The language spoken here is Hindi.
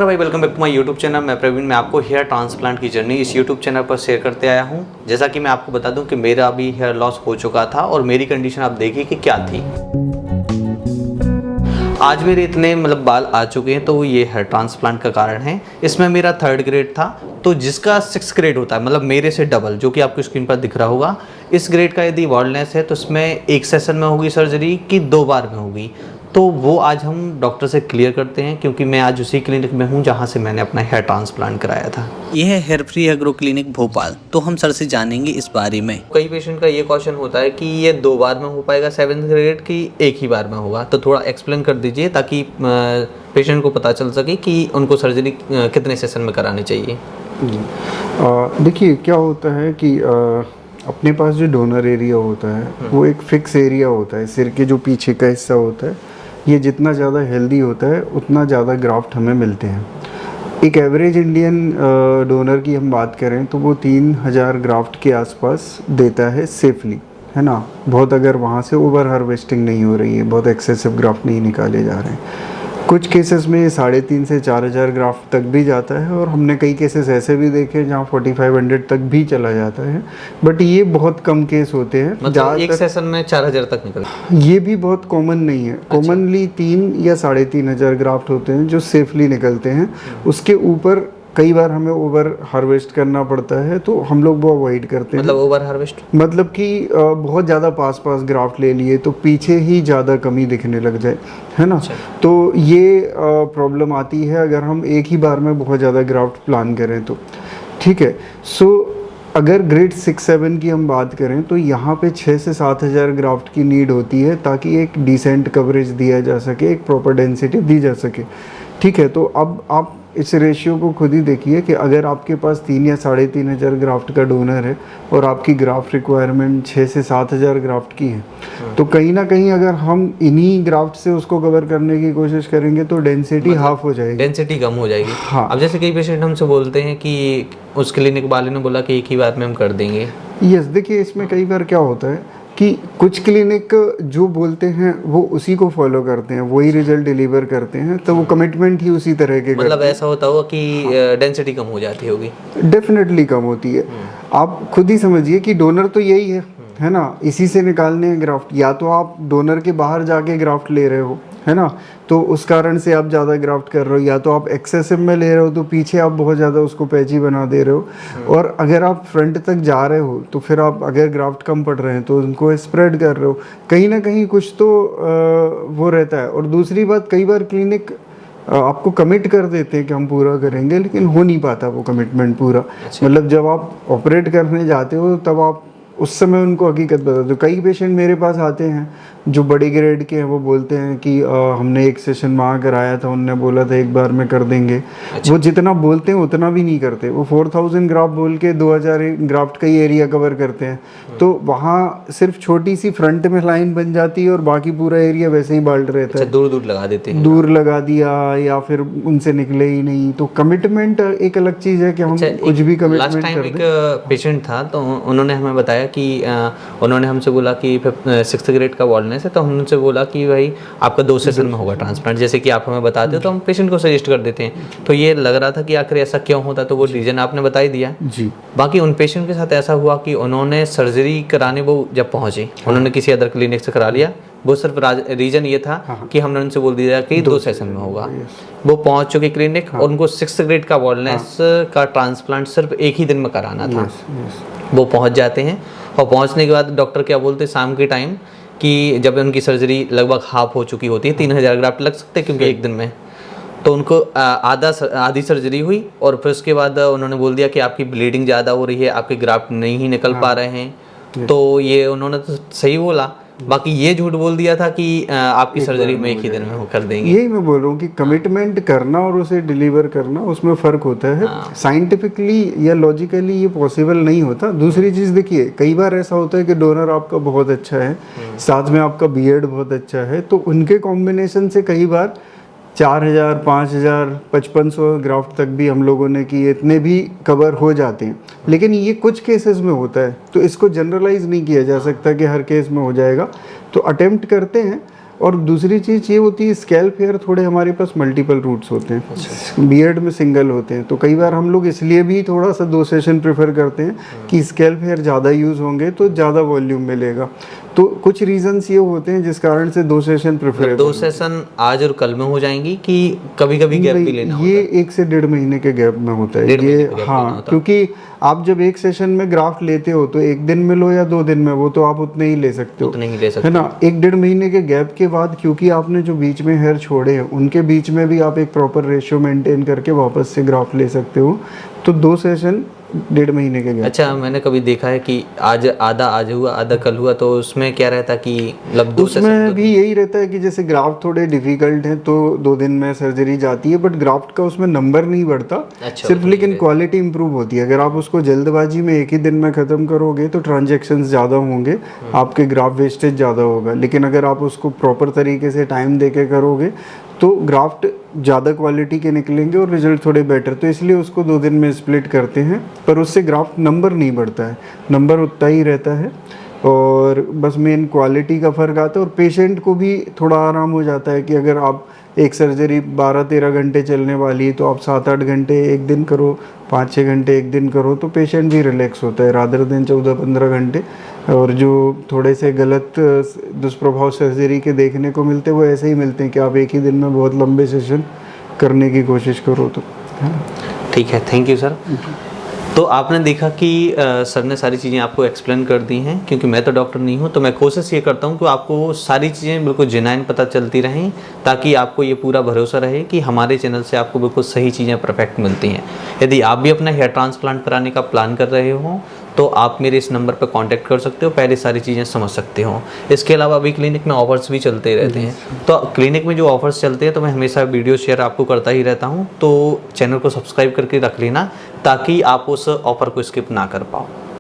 भाई welcome back to my YouTube channel. मैं प्रवीण, मैं आपको हेयर ट्रांसप्लांट की जर्नी इस यूट्यूब चैनल पर शेयर करते आया हूं। जैसा कि मैं आपको बता दूं कि मेरा अभी हेयर लॉस हो चुका था और मेरी कंडीशन आप देखिए कि क्या थी। आज मेरे इतने बाल आ चुके हैं तो ये हेयर ट्रांसप्लांट का कारण है। इसमें मेरा 3rd ग्रेड था, तो जिसका 6th ग्रेड होता है मेरे से डबल, जो कि आपको स्क्रीन पर दिख रहा होगा। इस ग्रेड का यदि बॉल्डनेस है तो इसमें एक सेशन में होगी सर्जरी कि 2 बार में होगी, तो वो आज हम डॉक्टर से क्लियर करते हैं, क्योंकि मैं आज उसी क्लिनिक में हूँ जहाँ से मैंने अपना हेयर ट्रांसप्लांट कराया था। यह है hair free agro clinic Bhopal. तो हम सर से जानेंगे इस बारे में। कई पेशेंट का ये क्वेश्चन होता है कि ये 2 बार में हो पाएगा 7th ग्रेड की एक ही बार में होगा, तो थोड़ा एक्सप्लेन कर दीजिए ताकि पेशेंट को पता चल सके कि उनको सर्जरी कितने सेशन में करानी चाहिए। देखिए क्या होता है कि अपने पास जो डोनर एरिया होता है वो एक फिक्स एरिया होता है। सिर के जो पीछे का हिस्सा होता है, ये जितना ज़्यादा हेल्दी होता है उतना ज़्यादा ग्राफ्ट हमें मिलते हैं। एक एवरेज इंडियन डोनर की हम बात करें तो वो 3000 ग्राफ्ट के आसपास देता है सेफली, है ना। बहुत अगर वहाँ से ओवर हार्वेस्टिंग नहीं हो रही है, बहुत एक्सेसिव ग्राफ्ट नहीं निकाले जा रहे हैं। कुछ केसेस में 3,500 से 4,000 ग्राफ्ट तक भी जाता है, और हमने कई केसेस ऐसे भी देखे जहाँ 4500 तक भी चला जाता है, बट ये बहुत कम केस होते हैं। एक सेशन में 4000 तक निकलता है, ये भी बहुत कॉमन नहीं है। कॉमनली 3 या 3,500 ग्राफ्ट होते हैं जो सेफली निकलते हैं। उसके ऊपर कई बार हमें ओवर हार्वेस्ट करना पड़ता है, तो हम लोग वो अवॉइड करते हैं। ओवर हार्वेस्ट मतलब कि बहुत ज़्यादा पास ग्राफ्ट ले लिए तो पीछे ही ज़्यादा कमी दिखने लग जाए, है ना। तो ये प्रॉब्लम आती है अगर हम एक ही बार में बहुत ज़्यादा ग्राफ्ट प्लान करें तो। ठीक है, सो अगर ग्रेड 6-7 की हम बात करें तो यहाँ पे 6 से 7,000 ग्राफ्ट की नीड होती है, ताकि एक डिसेंट कवरेज दिया जा सके, एक प्रॉपर डेंसिटी दी जा सके। ठीक है, तो अब आप इस रेशियो को खुद ही देखिए कि अगर आपके पास 3 या 3,500 ग्राफ्ट का डोनर है और आपकी ग्राफ्ट रिक्वायरमेंट 6 से 7,000 ग्राफ्ट की है, तो कहीं ना कहीं अगर हम इन्हीं ग्राफ्ट से उसको कवर करने की कोशिश करेंगे तो डेंसिटी हाफ हो जाएगी, डेंसिटी कम हो जाएगी। हाँ। अब जैसे कई पेशेंट हमसे बोलते हैं कि उस क्लिनिक वाले ने बोला कि एक ही बार में हम कर देंगे। यस, देखिए इसमें कई बार क्या होता है कि कुछ क्लिनिक जो बोलते हैं वो उसी को फॉलो करते हैं, वही रिजल्ट डिलीवर करते हैं, तो वो कमिटमेंट ही उसी तरह के ऐसा होता होगा कि डेंसिटी कम हो जाती होगी। डेफिनेटली कम होती है। आप खुद ही समझिए कि डोनर तो यही है ना, इसी से निकालने हैं ग्राफ्ट। या तो आप डोनर के बाहर जाके ग्राफ्ट ले रहे हो, है ना, तो उस कारण से आप ज़्यादा ग्राफ्ट कर रहे हो, या तो आप एक्सेसिव में ले रहे हो तो पीछे आप बहुत ज़्यादा उसको पैची बना दे रहे हो। और अगर आप फ्रंट तक जा रहे हो तो फिर आप अगर ग्राफ्ट कम पड़ रहे हैं तो उनको स्प्रेड कर रहे हो। कहीं ना कहीं कुछ तो वो रहता है। और दूसरी बात, कई बार क्लिनिक आपको कमिट कर देते हैं कि हम पूरा करेंगे, लेकिन हो नहीं पाता वो कमिटमेंट पूरा। मतलब जब आप ऑपरेट करने जाते हो तब आप उस समय उनको हकीकत बता दो। कई पेशेंट मेरे पास आते हैं जो बड़े ग्रेड के हैं, वो बोलते हैं कि हमने एक सेशन वहाँ कराया था, उनने बोला था एक बार में कर देंगे। वो जितना बोलते हैं उतना भी नहीं करते। वो 4,000 ग्राफ्ट बोल के 2,000 ग्राफ्ट का ही एरिया कवर करते हैं, तो वहाँ सिर्फ छोटी सी फ्रंट में लाइन बन जाती है और बाकी पूरा एरिया वैसे ही बाल्ट रहता है। दूर दूर लगा देते हैं, दूर लगा दिया या फिर उनसे निकले ही नहीं। तो कमिटमेंट एक अलग चीज़ है कि हम कुछ भी कमिटमेंट कर दें। लास्ट टाइम एक पेशेंट था, तो उन्होंने हमें बताया कि उन्होंने हमसे बोला कि 6th ग्रेड का बॉल्डनेस है, तो हमने उनसे बोला कि भाई आपका 2 सेशन में होगा ट्रांसप्लांट, जैसे कि आप हमें बताते हो तो हम पेशेंट को सजेस्ट कर देते हैं। तो ये लग रहा था कि आखिर ऐसा क्यों होता, तो वो रीजन आपने बता ही दिया जी। बाकी उन पेशेंट के साथ ऐसा हुआ कि उन्होंने सर्जरी कराने वो जब पहुंचे, उन्होंने किसी अदर क्लिनिक से करा लिया। वो सिर्फ रीजन ये था कि हमने उनसे बोल दिया कि 2 सेशन में होगा। वो पहुंच चुके क्लिनिक और उनको 6th ग्रेड का बॉल्डनेस का ट्रांसप्लांट सिर्फ एक ही दिन में कराना था। वो पहुंच जाते हैं और पहुंचने के बाद डॉक्टर क्या बोलते हैं शाम के टाइम कि जब उनकी सर्जरी लगभग हाफ हो चुकी होती है, 3000 ग्राफ्ट लग सकते हैं क्योंकि एक दिन में, तो उनको आधी सर्जरी हुई और फिर उसके बाद उन्होंने बोल दिया कि आपकी ब्लीडिंग ज़्यादा हो रही है, आपके ग्राफ्ट नहीं ही निकल पा रहे हैं। तो ये उन्होंने तो सही बोला, बाकी ये झूठ बोल दिया था कि आपकी सर्जरी में एक ही दिन में वो कर देंगे। यही मैं बोल रहा हूँ कि कमिटमेंट करना और उसे डिलीवर करना, उसमें फ़र्क होता है। साइंटिफिकली या लॉजिकली ये पॉसिबल नहीं होता। दूसरी चीज़ देखिए, कई बार ऐसा होता है कि डोनर आपका बहुत अच्छा है, साथ में आपका बीएड बहुत अच्छा है, तो उनके कॉम्बिनेशन से कई बार 4,000, 5,000, 5,500 ग्राफ्ट तक भी हम लोगों ने किए, इतने भी कवर हो जाते हैं। लेकिन ये कुछ केसेस में होता है, तो इसको जनरलाइज नहीं किया जा सकता कि हर केस में हो जाएगा। तो अटेम्प्ट करते हैं, और दूसरी चीज़ ये होती है स्कैल्प हेयर थोड़े हमारे पास मल्टीपल रूट्स होते हैं, बियर्ड में सिंगल होते हैं, तो कई बार हम लोग इसलिए भी थोड़ा सा 2 सेशन प्रेफर करते हैं कि स्कैल्प हेयर ज़्यादा यूज़ होंगे तो ज़्यादा वॉल्यूम मिलेगा। तो कुछ रीजंस ये होते हैं जिस कारण से 2 सेशन प्रेफर 2 सेशन आज और कल में हो जाएंगी कि कभी कभी गैप भी लेना होता है? ये 1 से 1.5 महीने के गैप में होता है ये। हाँ, क्योंकि आप जब एक सेशन में ग्राफ्ट लेते हो तो 1 दिन में लो या 2 दिन में, वो तो आप उतने ही ले सकते हो, उतने ही ले सकते है ना। 1-1.5 महीने के गैप के बाद क्योंकि आपने जो बीच में हेयर छोड़े हैं उनके बीच में भी आप एक प्रॉपर रेशियो मेंटेन करके वापस से ग्राफ्ट ले सकते हो। तो 2 सेशन 1.5 महीने के गैप। अच्छा, मैंने कभी देखा है कि आज आधा आज हुआ आधा कल हुआ, तो उसमें क्या रहता कि मतलब 2 सेशन उसमें भी यही रहता है कि जैसे ग्राफ्ट थोड़े डिफिकल्ट हैं तो 2 दिन में सर्जरी जाती है, बट ग्राफ्ट का उसमें नंबर नहीं बढ़ता। अच्छा, सिर्फ लेकिन क्वालिटी इंप्रूव होती है। अगर आप उसको जल्दबाजी में 1 ही दिन में ख़त्म करोगे तो ट्रांजैक्शंस ज़्यादा होंगे, आपके ग्राफ्ट वेस्टेज ज़्यादा होगा। लेकिन अगर आप उसको प्रॉपर तरीके से टाइम दे के करोगे तो ग्राफ्ट ज़्यादा क्वालिटी के निकलेंगे और रिजल्ट थोड़े बेटर। तो इसलिए उसको 2 दिन में स्प्लिट करते हैं, पर उससे ग्राफ्ट नंबर नहीं बढ़ता है, नंबर उतना ही रहता है और बस मेन क्वालिटी का फ़र्क आता है। और पेशेंट को भी थोड़ा आराम हो जाता है कि अगर आप एक सर्जरी 12-13 घंटे चलने वाली है तो आप 7-8 घंटे एक दिन करो, 5-6 घंटे एक दिन करो, तो पेशेंट भी रिलैक्स होता है रादर देन 14-15 घंटे। और जो थोड़े से गलत दुष्प्रभाव सर्जरी के देखने को मिलते हैं वो ऐसे ही मिलते हैं कि आप एक ही दिन में बहुत लंबे सेशन करने की कोशिश करो तो, है ना। ठीक है, थैंक यू सर। तो आपने देखा कि सर ने सारी चीज़ें आपको एक्सप्लेन कर दी हैं। क्योंकि मैं तो डॉक्टर नहीं हूँ तो मैं कोशिश ये करता हूँ कि आपको सारी चीज़ें बिल्कुल जेन्युइन पता चलती रहें, ताकि आपको ये पूरा भरोसा रहे कि हमारे चैनल से आपको बिल्कुल सही चीज़ें परफेक्ट मिलती हैं। यदि आप भी अपना हेयर ट्रांसप्लांट कराने का प्लान कर रहे हो तो आप मेरे इस नंबर पर कांटेक्ट कर सकते हो, पहले सारी चीज़ें समझ सकते हो। इसके अलावा अभी क्लिनिक में ऑफर्स भी चलते रहते हैं, तो क्लिनिक में जो ऑफर्स चलते हैं तो मैं हमेशा वीडियो शेयर आपको करता ही रहता हूँ। तो चैनल को सब्सक्राइब करके रख लेना ताकि आप उस ऑफर को स्किप ना कर पाओ।